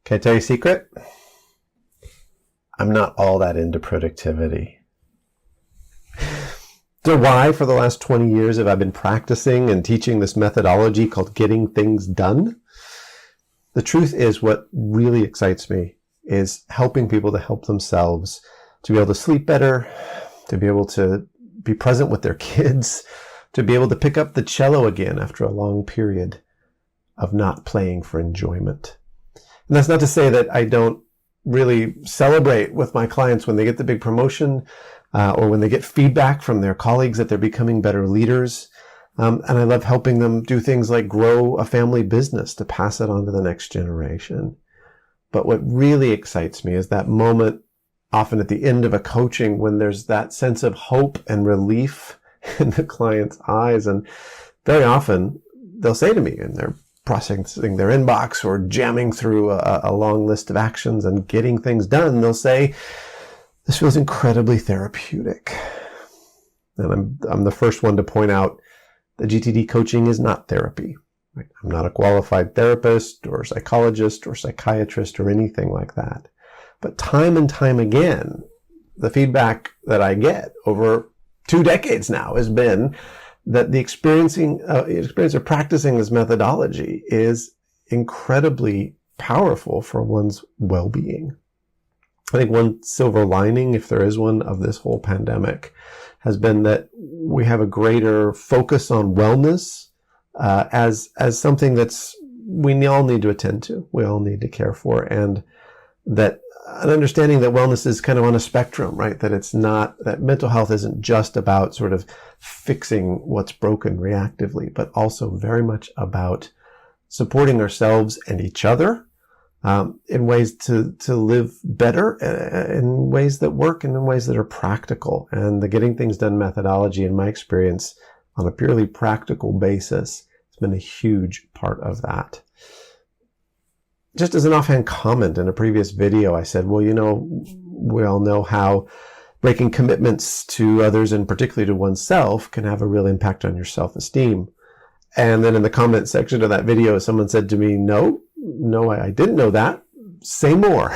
Can I tell you a secret? I'm not all that into productivity. So why, for the last 20 years, have I been practicing and teaching this methodology called getting things done? The truth is, what really excites me is helping people to help themselves, to be able to sleep better, to be able to be present with their kids, to be able to pick up the cello again after a long period of not playing for enjoyment. And that's not to say that I don't really celebrate with my clients when they get the big promotion or when they get feedback from their colleagues that they're becoming better leaders. And I love helping them do things like grow a family business to pass it on to the next generation. But what really excites me is that moment, often at the end of a coaching, when there's that sense of hope and relief in the client's eyes. And very often they'll say to me, and they're processing their inbox or jamming through a long list of actions and getting things done, they'll say, "This feels incredibly therapeutic." And I'm the first one to point out that GTD coaching is not therapy. Right? I'm not a qualified therapist or psychologist or psychiatrist or anything like that. But time and time again, the feedback that I get over 2 decades now has been that the experience of practicing this methodology is incredibly powerful for one's well-being. I think one silver lining, if there is one, of this whole pandemic has been that we have a greater focus on wellness as something that's we all need to attend to, we all need to care for, and that an understanding that wellness is kind of on a spectrum, right? That it's not, that mental health isn't just about sort of fixing what's broken reactively, but also very much about supporting ourselves and each other in ways to live better, in ways that work and in ways that are practical. And the Getting Things Done methodology, in my experience, on a purely practical basis, has been a huge part of that. Just as an offhand comment in a previous video, I said, well, we all know how breaking commitments to others, and particularly to oneself, can have a real impact on your self-esteem. And then in the comment section of that video, someone said to me, no, I didn't know that. Say more.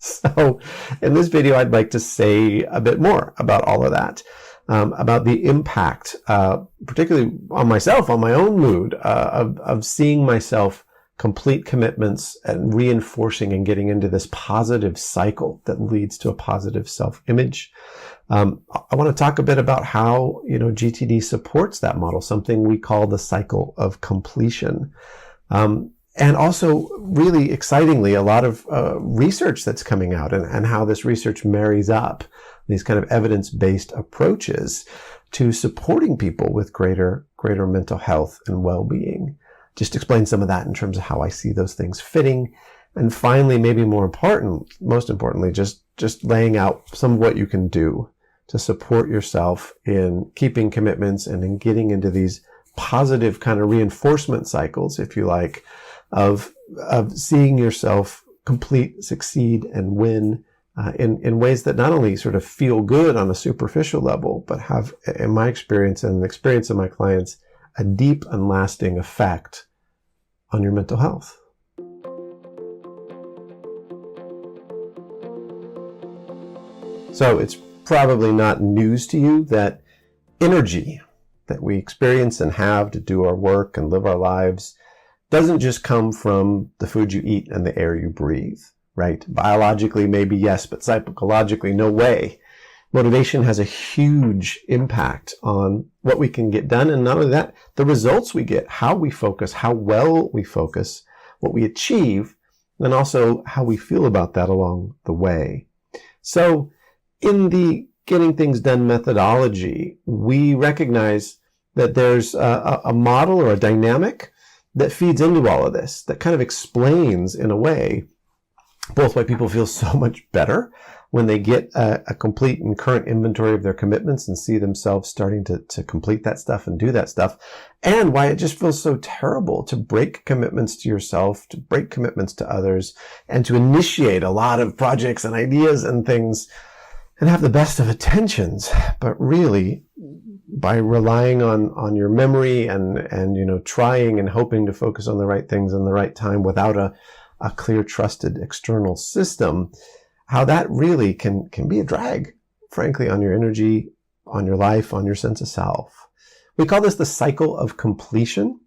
So in this video, I'd like to say a bit more about all of that, about the impact, particularly on myself, on my own mood, of seeing myself complete commitments and reinforcing and getting into this positive cycle that leads to a positive self-image. I want to talk a bit about how, GTD supports that model, something we call the cycle of completion. And also, really excitingly, a lot of research that's coming out and how this research marries up these kind of evidence-based approaches to supporting people with greater mental health and well-being. Just explain some of that in terms of how I see those things fitting. And finally, maybe most importantly, just laying out some of what you can do to support yourself in keeping commitments and in getting into these positive kind of reinforcement cycles, if you like, of seeing yourself complete, succeed, and win in ways that not only sort of feel good on a superficial level, but have, in my experience and the experience of my clients, a deep and lasting effect on your mental health. So it's probably not news to you that energy that we experience and have to do our work and live our lives doesn't just come from the food you eat and the air you breathe, right? Biologically, maybe yes, but psychologically, no way. Motivation has a huge impact on what we can get done. And not only that, the results we get, how we focus, how well we focus, what we achieve, and also how we feel about that along the way. So in the Getting Things Done methodology, we recognize that there's a model or a dynamic that feeds into all of this, that kind of explains, in a way, both why people feel so much better when they get a complete and current inventory of their commitments and see themselves starting to complete that stuff and do that stuff, and why it just feels so terrible to break commitments to yourself, to break commitments to others, and to initiate a lot of projects and ideas and things and have the best of intentions, but really, by relying on your memory and trying and hoping to focus on the right things in the right time without a a clear, trusted external system, how that really can be a drag, frankly, on your energy, on your life, on your sense of self. We call this the cycle of completion.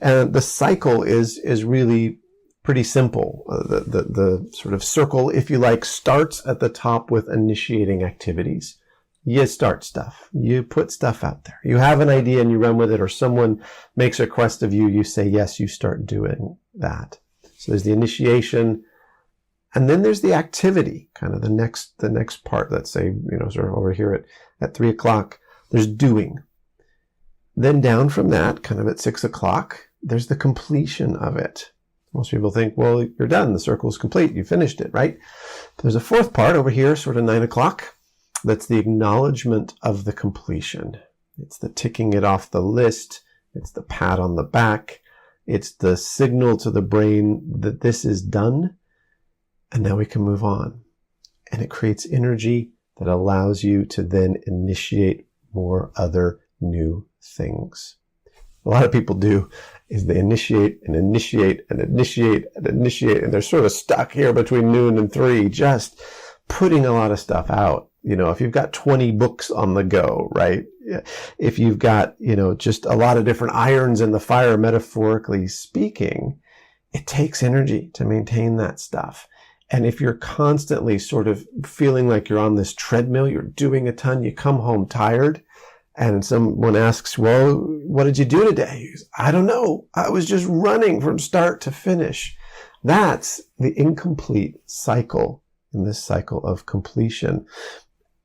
And the cycle is really pretty simple. The sort of circle, if you like, starts at the top with initiating activities. You start stuff. You put stuff out there. You have an idea and you run with it, or someone makes a request of you, you say yes, you start doing that. So there's the initiation, and then there's the activity, kind of the next part. Let's say, sort of over here at 3 o'clock, there's doing. Then down from that, kind of at 6 o'clock, there's the completion of it. Most people think, well, you're done. The circle is complete. You finished it, right? There's a fourth part over here, sort of 9 o'clock. That's the acknowledgement of the completion. It's the ticking it off the list. It's the pat on the back. It's the signal to the brain that this is done. And now we can move on. And it creates energy that allows you to then initiate more other new things. A lot of people do is they initiate and initiate and initiate and initiate, and they're sort of stuck here between noon and 3, just putting a lot of stuff out. If you've got 20 books on the go, right? If you've got, just a lot of different irons in the fire, metaphorically speaking, it takes energy to maintain that stuff. And if you're constantly sort of feeling like you're on this treadmill, you're doing a ton, you come home tired, and someone asks, well, what did you do today? He goes, I don't know. I was just running from start to finish. That's the incomplete cycle in this cycle of completion.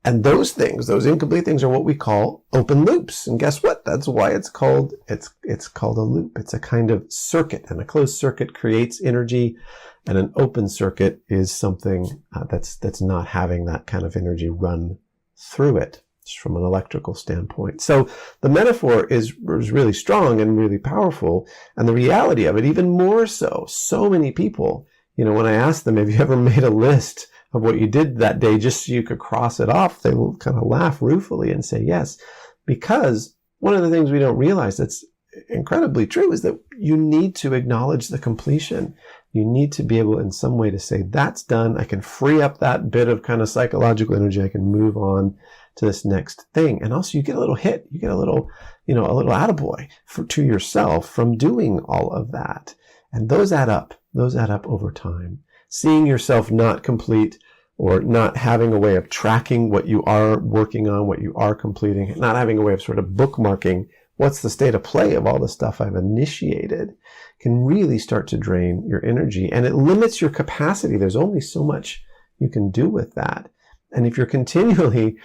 And those things, those incomplete things, are what we call open loops. And guess what? That's why it's called a loop. It's a kind of circuit, and a closed circuit creates energy, and an open circuit is something that's not having that kind of energy run through it, just from an electrical standpoint. So the metaphor is really strong and really powerful, and the reality of it even more so. So many people, when I ask them, have you ever made a list of what you did that day just so you could cross it off, they will kind of laugh ruefully and say yes. Because one of the things we don't realize that's incredibly true is that you need to acknowledge the completion. You need to be able in some way to say, that's done. I can free up that bit of kind of psychological energy. I can move on to this next thing. And also you get a little hit. You get a little attaboy to yourself from doing all of that. And those add up. Those add up over time. Seeing yourself not complete, or not having a way of tracking what you are working on, what you are completing, not having a way of sort of bookmarking what's the state of play of all the stuff I've initiated, can really start to drain your energy. And it limits your capacity. There's only so much you can do with that. And if you're continually,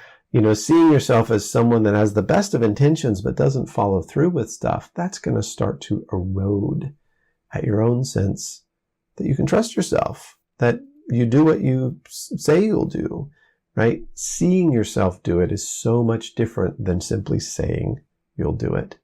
seeing yourself as someone that has the best of intentions but doesn't follow through with stuff, that's going to start to erode at your own sense that you can trust yourself, that you do what you say you'll do, right? Seeing yourself do it is so much different than simply saying you'll do it.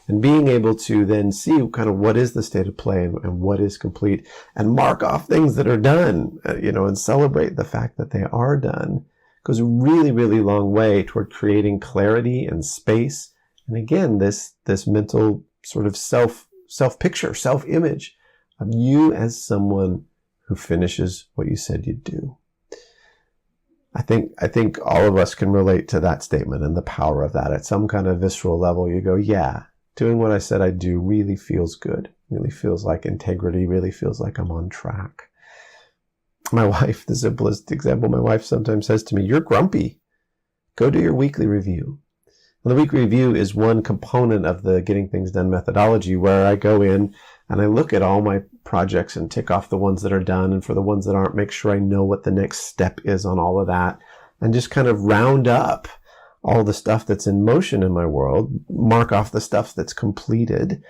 And being able to then see kind of what is the state of play and what is complete, and mark off things that are done, and celebrate the fact that they are done, goes a really, really long way toward creating clarity and space. And again, this mental sort of self-picture, self-image of you as someone who finishes what you said you'd do. I think all of us can relate to that statement and the power of that. At some kind of visceral level, you go, yeah, doing what I said I'd do really feels good, really feels like integrity, really feels like I'm on track. My wife, the simplest example, my wife sometimes says to me, you're grumpy. Go do your weekly review. And the weekly review is one component of the Getting Things Done methodology, where I go in and I look at all my projects and tick off the ones that are done, and for the ones that aren't, make sure I know what the next step is on all of that, and just kind of round up all the stuff that's in motion in my world, mark off the stuff that's completed,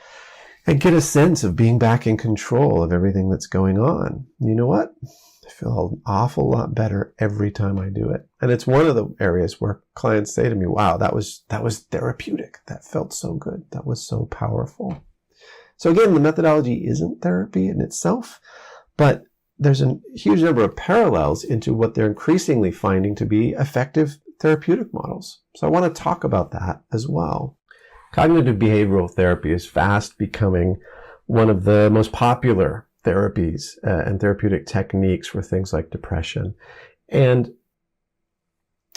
and get a sense of being back in control of everything that's going on. You know what? I feel an awful lot better every time I do it. And it's one of the areas where clients say to me, wow, that was therapeutic. That felt so good. That was so powerful. So again, the methodology isn't therapy in itself, but there's a huge number of parallels into what they're increasingly finding to be effective therapeutic models. So I want to talk about that as well. Cognitive behavioral therapy is fast becoming one of the most popular therapies and therapeutic techniques for things like depression. And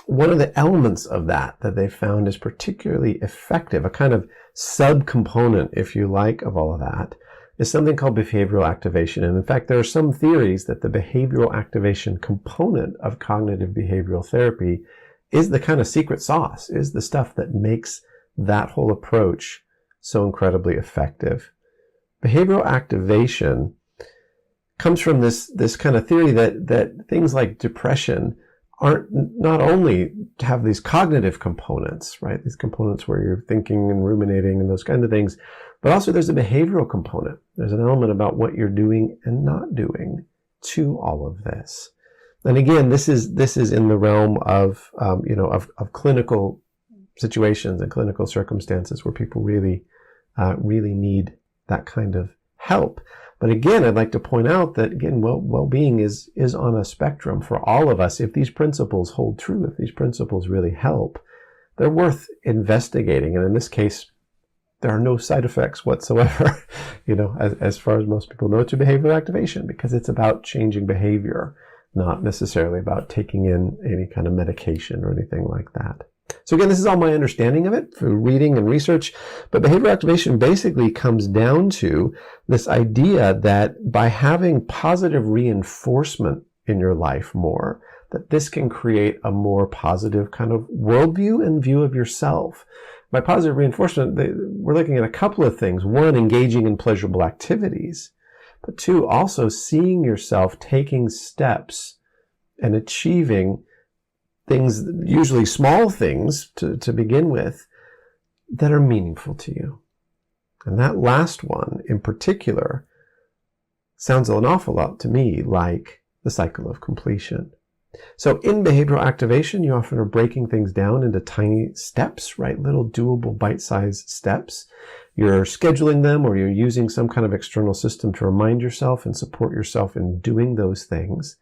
one of the elements of that they found is particularly effective, a kind of subcomponent, if you like, of all of that, is something called behavioral activation. And in fact, there are some theories that the behavioral activation component of cognitive behavioral therapy is the kind of secret sauce, is the stuff that makes that whole approach so incredibly effective. Behavioral activation comes from this kind of theory that things like depression aren't not only have these cognitive components, right? These components where you're thinking and ruminating and those kind of things, but also there's a behavioral component. There's an element about what you're doing and not doing to all of this. And again, this is in the realm of of clinical situations and clinical circumstances where people really need that kind of help. But again, I'd like to point out that, again, well-being is on a spectrum for all of us. If these principles hold true, if these principles really help, they're worth investigating. And in this case, there are no side effects whatsoever, as far as most people know, to behavioral activation, because it's about changing behavior, not necessarily about taking in any kind of medication or anything like that. So again, this is all my understanding of it through reading and research, but behavioral activation basically comes down to this idea that by having positive reinforcement in your life more, that this can create a more positive kind of worldview and view of yourself. By positive reinforcement, we're looking at a couple of things. One, engaging in pleasurable activities, but two, also seeing yourself taking steps and achieving things, usually small things to begin with, that are meaningful to you. And that last one in particular sounds an awful lot to me like the cycle of completion. So in behavioral activation, you often are breaking things down into tiny steps, right? Little doable bite-sized steps. You're scheduling them, or you're using some kind of external system to remind yourself and support yourself in doing those things.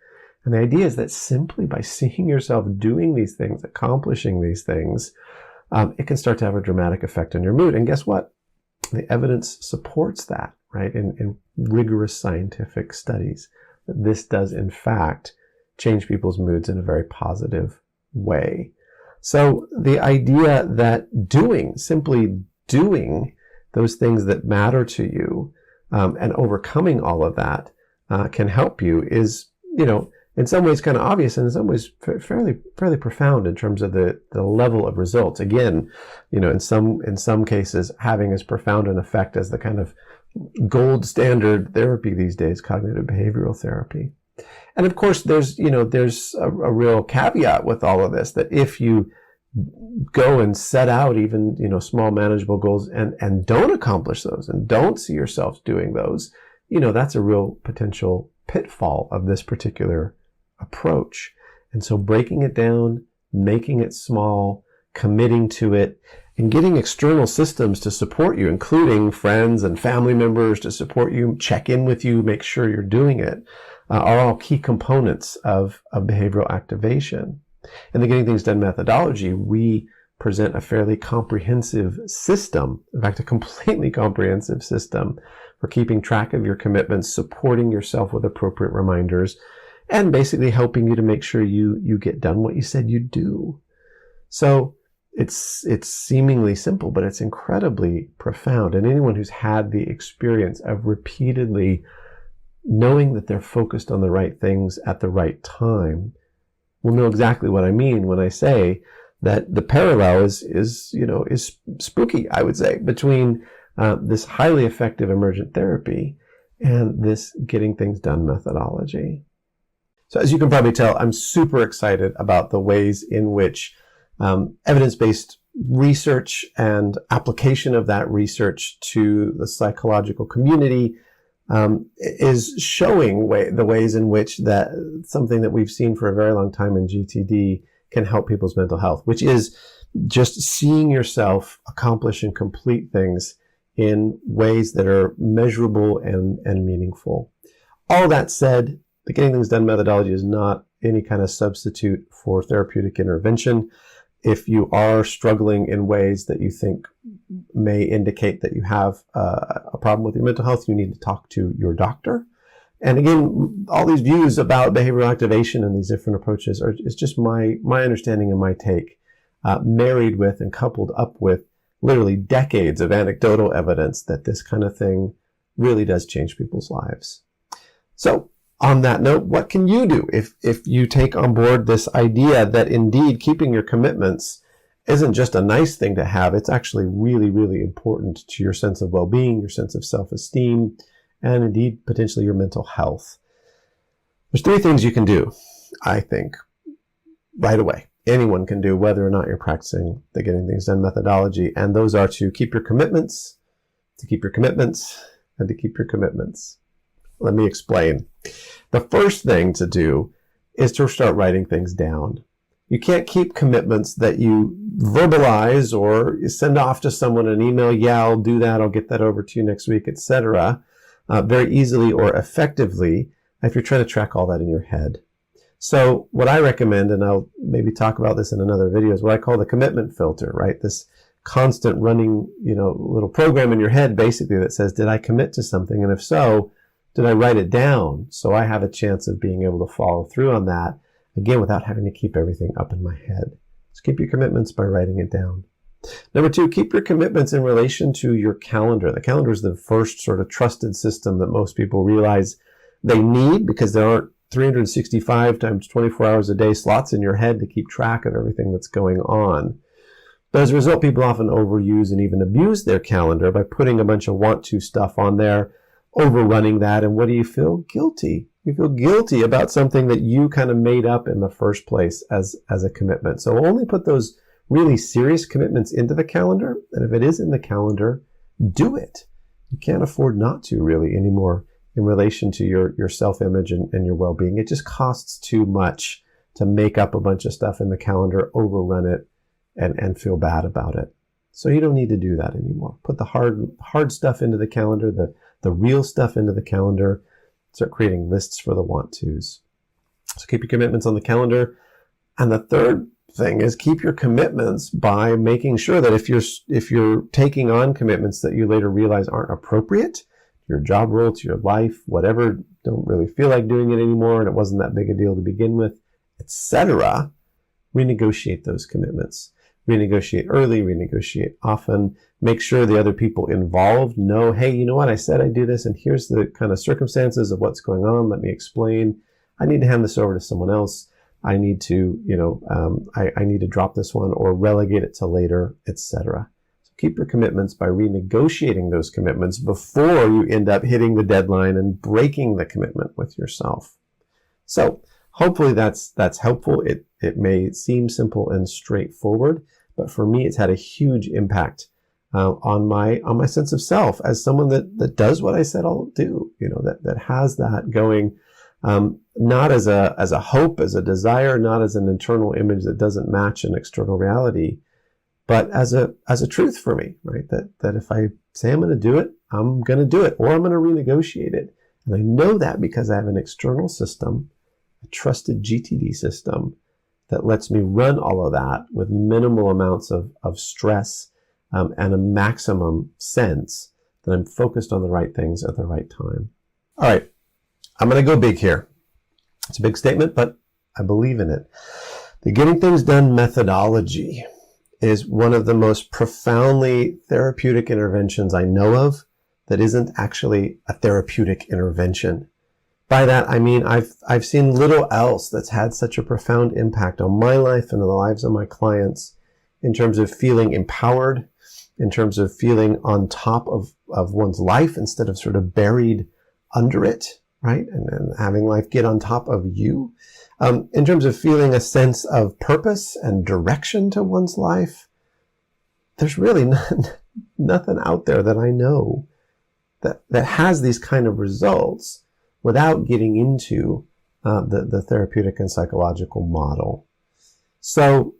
And the idea is that simply by seeing yourself doing these things, accomplishing these things, it can start to have a dramatic effect on your mood. And guess what? The evidence supports that, right? In rigorous scientific studies, that this does in fact change people's moods in a very positive way. So the idea that simply doing those things that matter to you, and overcoming all of that, can help you is, in some ways kind of obvious, and in some ways fairly profound in terms of the level of results. Again, in some cases having as profound an effect as the kind of gold standard therapy these days, cognitive behavioral therapy. And of course, there's a real caveat with all of this, that if you go and set out even, small manageable goals and don't accomplish those and don't see yourself doing those, that's a real potential pitfall of this particular approach. And so breaking it down, making it small, committing to it, and getting external systems to support you, including friends and family members to support you, check in with you, make sure you're doing it, are all key components of behavioral activation. In the Getting Things Done methodology, we present a fairly comprehensive system, in fact, a completely comprehensive system for keeping track of your commitments, supporting yourself with appropriate reminders, and basically helping you to make sure you get done what you said you'd do. So it's seemingly simple, but it's incredibly profound. And anyone who's had the experience of repeatedly knowing that they're focused on the right things at the right time will know exactly what I mean when I say that the parallel is spooky, I would say, between this highly effective emergent therapy and this Getting Things Done methodology. So as you can probably tell, I'm super excited about the ways in which evidence-based research and application of that research to the psychological community is showing the ways in which that something that we've seen for a very long time in GTD can help people's mental health, which is just seeing yourself accomplish and complete things in ways that are measurable and meaningful. All that said, the Getting Things Done methodology is not any kind of substitute for therapeutic intervention. If you are struggling in ways that you think may indicate that you have a problem with your mental health, you need to talk to your doctor. And again, all these views about behavioral activation and these different approaches is just my understanding and my take, married with and coupled up with literally decades of anecdotal evidence that this kind of thing really does change people's lives. So on that note, what can you do if you take on board this idea that indeed keeping your commitments isn't just a nice thing to have, it's actually really, really important to your sense of well-being, your sense of self-esteem, and indeed potentially your mental health. There's 3 things you can do, I think, right away. Anyone can do, whether or not you're practicing the Getting Things Done methodology, and those are to keep your commitments, to keep your commitments, and to keep your commitments. Let me explain. The first thing to do is to start writing things down. You can't keep commitments that you verbalize or send off to someone an email, yeah, I'll do that, I'll get that over to you next week, etc., very easily or effectively if you're trying to track all that in your head. So what I recommend, and I'll maybe talk about this in another video, is what I call the commitment filter, right? This constant running, little program in your head basically that says, did I commit to something? And if so, did I write it down so I have a chance of being able to follow through on that, again, without having to keep everything up in my head. So keep your commitments by writing it down. Number 2, keep your commitments in relation to your calendar. The calendar is the first sort of trusted system that most people realize they need, because there aren't 365 times 24 hours a day slots in your head to keep track of everything that's going on. But as a result, people often overuse and even abuse their calendar by putting a bunch of want-to stuff on there, overrunning that, and what do you feel? Guilty. You feel guilty about something that you kind of made up in the first place as a commitment. So only put those really serious commitments into the calendar, and if it is in the calendar, do it. You can't afford not to really anymore in relation to your self-image and your well-being. It just costs too much to make up a bunch of stuff in the calendar, overrun it, and feel bad about it. So you don't need to do that anymore. Put the hard stuff into the calendar, the real stuff into the calendar. Start creating lists for the want-tos. So keep your commitments on the calendar. And the third thing is keep your commitments by making sure that if you're taking on commitments that you later realize aren't appropriate to your job role, to your life, whatever, don't really feel like doing it anymore, and it wasn't that big a deal to begin with, etc., renegotiate those commitments. Renegotiate early, renegotiate often. Make sure the other people involved know, hey, you know what, I said I'd do this, and here's the kind of circumstances of what's going on. Let me explain. I need to hand this over to someone else. I need to, I need to drop this one or relegate it to later, etc. So keep your commitments by renegotiating those commitments before you end up hitting the deadline and breaking the commitment with yourself. So hopefully that's helpful. It may seem simple and straightforward, but for me, it's had a huge impact on my sense of self as someone that does what I said I'll do. That has that going. Not as a hope, as a desire, not as an internal image that doesn't match an external reality, but as a truth for me, right? That if I say I'm going to do it, I'm going to do it, or I'm going to renegotiate it. And I know that because I have an external system, a trusted GTD system that lets me run all of that with minimal amounts of stress and a maximum sense that I'm focused on the right things at the right time. All right. I'm going to go big here. It's a big statement, but I believe in it. The Getting Things Done methodology is one of the most profoundly therapeutic interventions I know of that isn't actually a therapeutic intervention. By that, I mean I've seen little else that's had such a profound impact on my life and on the lives of my clients in terms of feeling empowered, in terms of feeling on top of one's life instead of sort of buried under it. Right? And having life get on top of you. In terms of feeling a sense of purpose and direction to one's life, there's really nothing out there that I know that has these kind of results without getting into the therapeutic and psychological model. So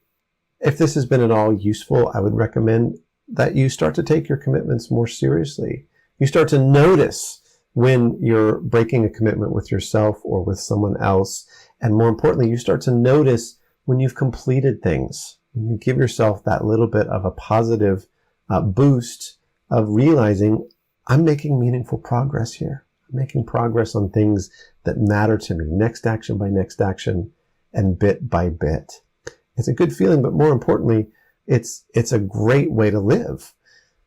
if this has been at all useful, I would recommend that you start to take your commitments more seriously. You start to notice when you're breaking a commitment with yourself or with someone else. And more importantly, you start to notice when you've completed things. When you give yourself that little bit of a positive boost of realizing I'm making meaningful progress here. making progress on things that matter to me, next action by next action, and bit by bit. It's a good feeling, but more importantly, it's a great way to live.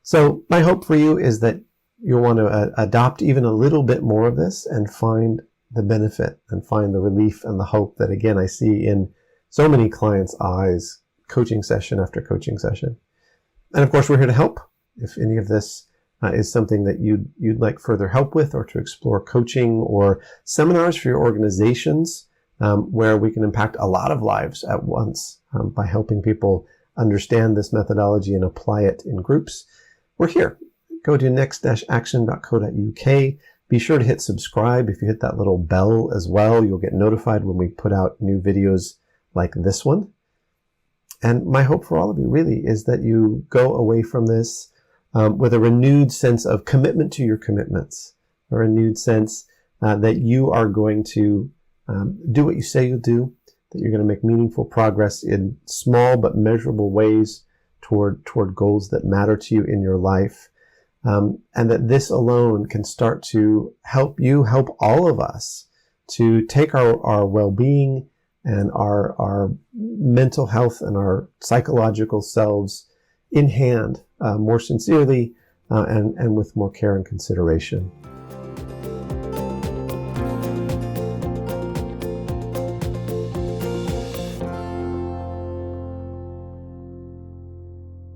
So my hope for you is that you'll want to adopt even a little bit more of this and find the benefit and find the relief and the hope that, again, I see in so many clients' eyes, coaching session after coaching session. And of course, we're here to help. If any of this is something that you'd like further help with, or to explore coaching or seminars for your organizations, where we can impact a lot of lives at once by helping people understand this methodology and apply it in groups, we're here. Go to next-action.co.uk. Be sure to hit subscribe. If you hit that little bell as well, you'll get notified when we put out new videos like this one. And my hope for all of you really is that you go away from this with a renewed sense of commitment to your commitments, a renewed sense that you are going to do what you say you'll do, that you're going to make meaningful progress in small but measurable ways toward goals that matter to you in your life, and that this alone can start to help you, help all of us to take our well-being and our mental health and our psychological selves in hand more sincerely and with more care and consideration.